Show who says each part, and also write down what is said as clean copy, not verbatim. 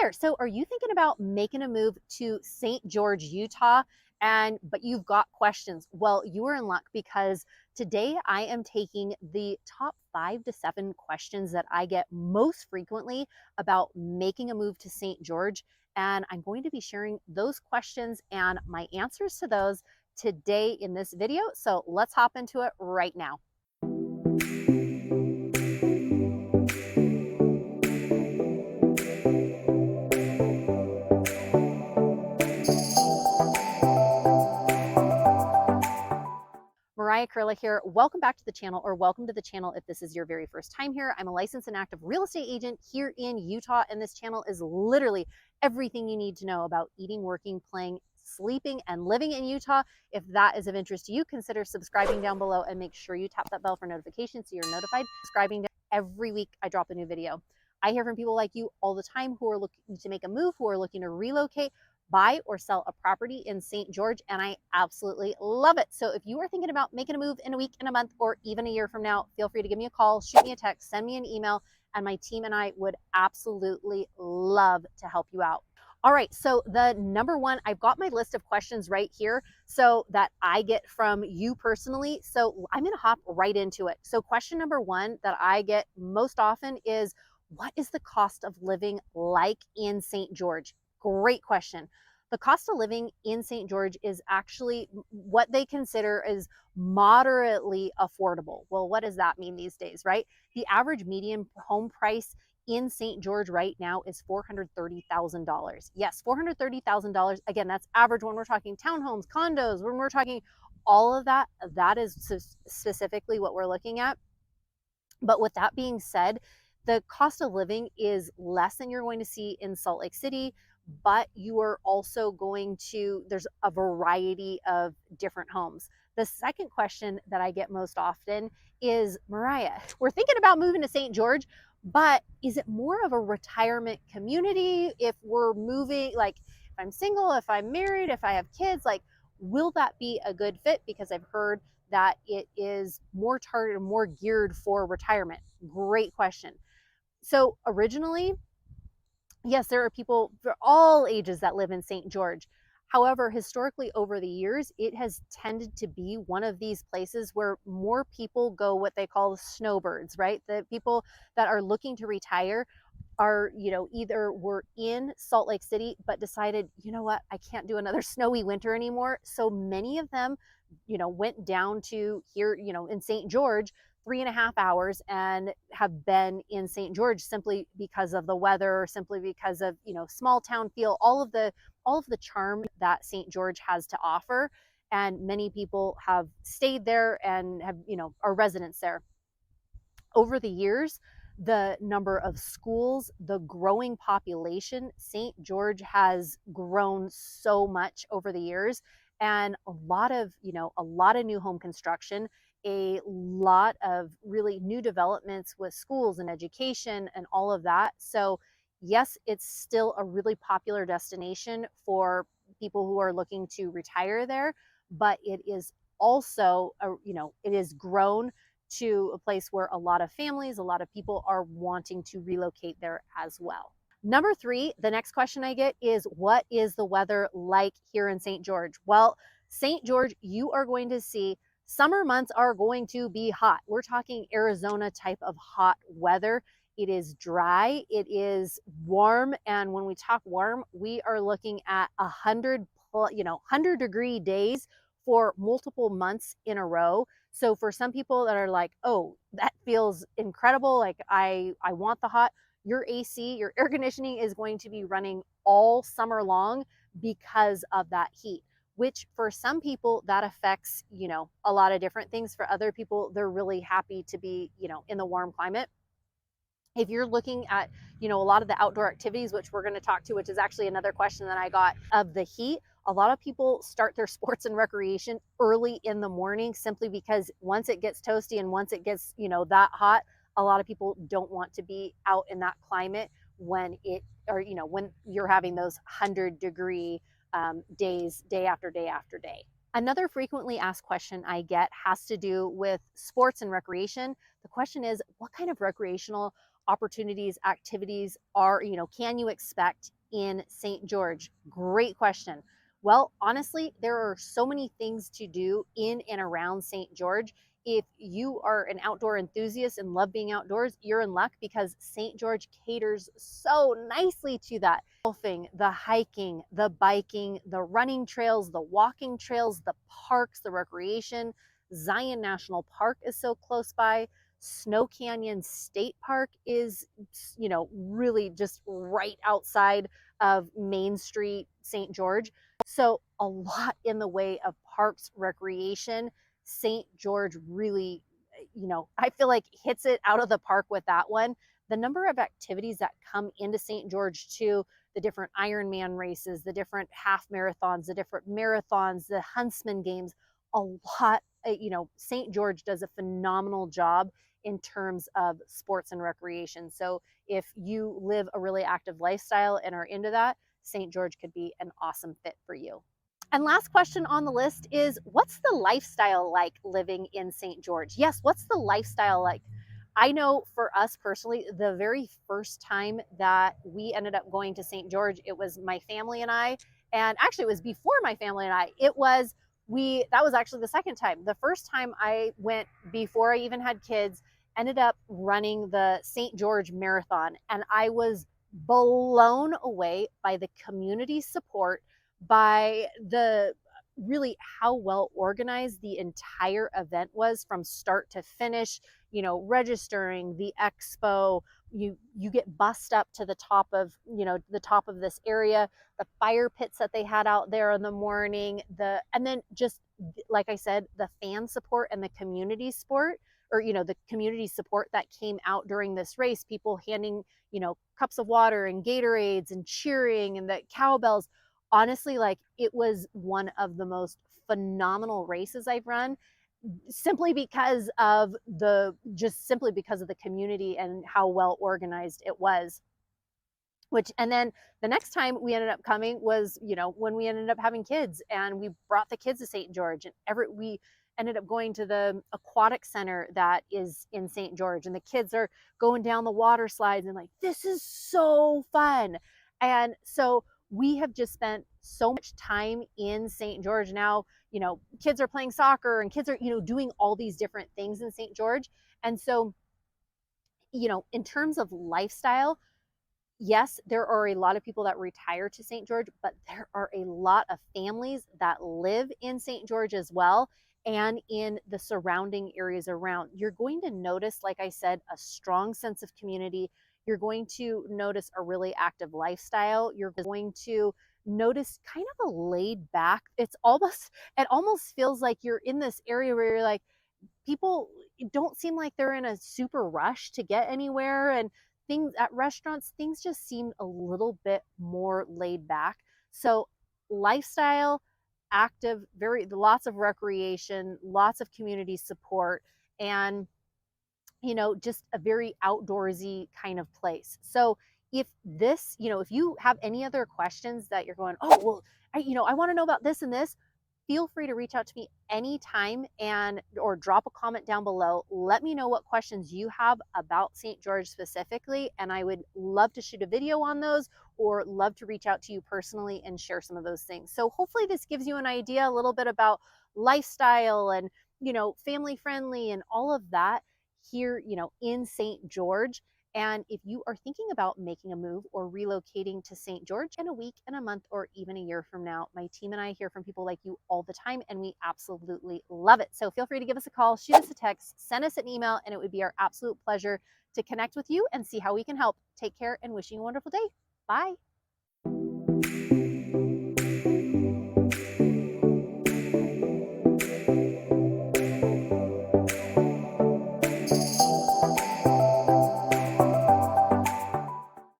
Speaker 1: There. So are you thinking about making a move to St. George, Utah, but you've got questions? Well, you are in luck because today I am taking the top 5 to 7 questions that I get most frequently about making a move to St. George, and I'm going to be sharing those questions and my answers to those today in this video. So let's hop into it right now. Mariah K here. Welcome back to the channel, or welcome to the channel if this is your very first time here. I'm a licensed and active real estate agent here in Utah, and this channel is literally everything you need to know about eating, working, playing, sleeping, and living in Utah. If that is of interest to you, consider subscribing down below and make sure you tap that bell for notifications so you're notified. Subscribing every week I drop a new video. I hear from people like you all the time who are looking to make a move, who are looking to relocate, buy or sell a property in St. George, and I absolutely love it. So if you are thinking about making a move in a week, in a month, or even a year from now, feel free to give me a call, shoot me a text, send me an email, and my team and I would absolutely love to help you out. All right, so the number one, I've got my list of questions right here so that I get from you personally. So I'm gonna hop right into it. So question number one that I get most often is, what is the cost of living like in St. George? Great question. The cost of living in St. George is actually what they consider is moderately affordable. Well, what does that mean these days, right? The average median home price in St. George right now is $430,000. Yes, $430,000. Again, that's average when we're talking townhomes, condos, when we're talking all of that. That is specifically what we're looking at. But with that being said, the cost of living is less than you're going to see in Salt Lake City, but you are also going to, there's a variety of different homes. The second question that I get most often is, Mariah, we're thinking about moving to St. George, but is it more of a retirement community? If we're moving, like if I'm single, if I'm married, if I have kids, like, will that be a good fit? Because I've heard that it is more targeted, more geared for retirement. Great question. So originally, yes, there are people for all ages that live in St. George. However, historically over the years, it has tended to be one of these places where more people go what they call snowbirds, right? The people that are looking to retire are, either were in Salt Lake City, but decided, you know what, I can't do another snowy winter anymore. So many of them, went down to here, in St. George, 3.5 hours, and have been in St. George simply because of the weather, simply because of, small town feel, all of the charm that St. George has to offer. And many people have stayed there and have, are residents there. Over the years, the number of schools, the growing population, St. George has grown so much over the years, and a lot of new home construction, a lot of really new developments with schools and education and all of that. So yes, it's still a really popular destination for people who are looking to retire there, but it is also, it is grown to a place where a lot of families, a lot of people are wanting to relocate there as well. Number three, the next question I get is, what is the weather like here in St. George? Well, St. George, you are going to see summer months are going to be hot. We're talking Arizona type of hot weather. It is dry, it is warm, and when we talk warm, we are looking at 100-degree days for multiple months in a row. So for some people that are like, oh, that feels incredible, like I want the hot, your AC, your air conditioning is going to be running all summer long because of that heat, which for some people that affects, a lot of different things. For other people, they're really happy to be, in the warm climate. If you're looking at, a lot of the outdoor activities, which we're going to talk to, which is actually another question that I got of the heat, a lot of people start their sports and recreation early in the morning simply because once it gets toasty and once it gets, that hot, a lot of people don't want to be out in that climate when when you're having those 100-degree days, day after day after day. Another frequently asked question I get has to do with sports and recreation. The question is, what kind of recreational opportunities, activities are, can you expect in St. George? Great question. Well, honestly, there are so many things to do in and around St. George. If you are an outdoor enthusiast and love being outdoors, you're in luck because St. George caters so nicely to that. Golfing, the hiking, the biking, the running trails, the walking trails, the parks, the recreation. Zion National Park is so close by. Snow Canyon State Park is, really just right outside of Main Street, St. George. So a lot in the way of parks, recreation. St. George really, I feel like hits it out of the park with that one. The number of activities that come into St. George too, the different Ironman races, the different half marathons, the different marathons, the Huntsman games, a lot, St. George does a phenomenal job in terms of sports and recreation. So if you live a really active lifestyle and are into that, St. George could be an awesome fit for you. And last question on the list is, what's the lifestyle like living in St. George? Yes, what's the lifestyle like? I know for us personally, the very first time that we ended up going to St. George, it was my family and I, and actually it was before my family and I. That was actually the second time. The first time I went before I even had kids, ended up running the St. George Marathon, and I was blown away by the community support, by the really how well organized the entire event was from start to finish. Registering the expo, you get bussed up to the top of this area, the fire pits that they had out there in the morning, and then just like I said, the fan support and the community support, or the community support that came out during this race, people handing cups of water and Gatorades and cheering and the cowbells. Honestly, like, it was one of the most phenomenal races I've run, simply because of the community and how well organized it was. And then the next time we ended up coming was, when we ended up having kids, and we brought the kids to St. George, and we ended up going to the aquatic center that is in St. George, and the kids are going down the water slides, and like, this is so fun. And so we have just spent so much time in St. George now. Kids are playing soccer, and kids are, doing all these different things in St. George. And so, in terms of lifestyle, yes, there are a lot of people that retire to St. George, but there are a lot of families that live in St. George as well, and in the surrounding areas around. You're going to notice, like I said, a strong sense of community. You're going to notice a really active lifestyle. You're going to notice kind of a laid back. It almost feels like you're in this area where you're like, people don't seem like they're in a super rush to get anywhere, and things at restaurants, things just seem a little bit more laid back. So lifestyle, active, lots of recreation, lots of community support, and just a very outdoorsy kind of place. So if you have any other questions that you're going, oh, well, I want to know about this and this, feel free to reach out to me anytime, or drop a comment down below. Let me know what questions you have about St. George specifically, and I would love to shoot a video on those, or love to reach out to you personally and share some of those things. So hopefully this gives you an idea a little bit about lifestyle and, family friendly and all of that here, in St. George. And if you are thinking about making a move or relocating to St. George in a week, in a month, or even a year from now, my team and I hear from people like you all the time, and we absolutely love it. So feel free to give us a call, shoot us a text, send us an email, and it would be our absolute pleasure to connect with you and see how we can help. Take care, and wishing you a wonderful day. Bye.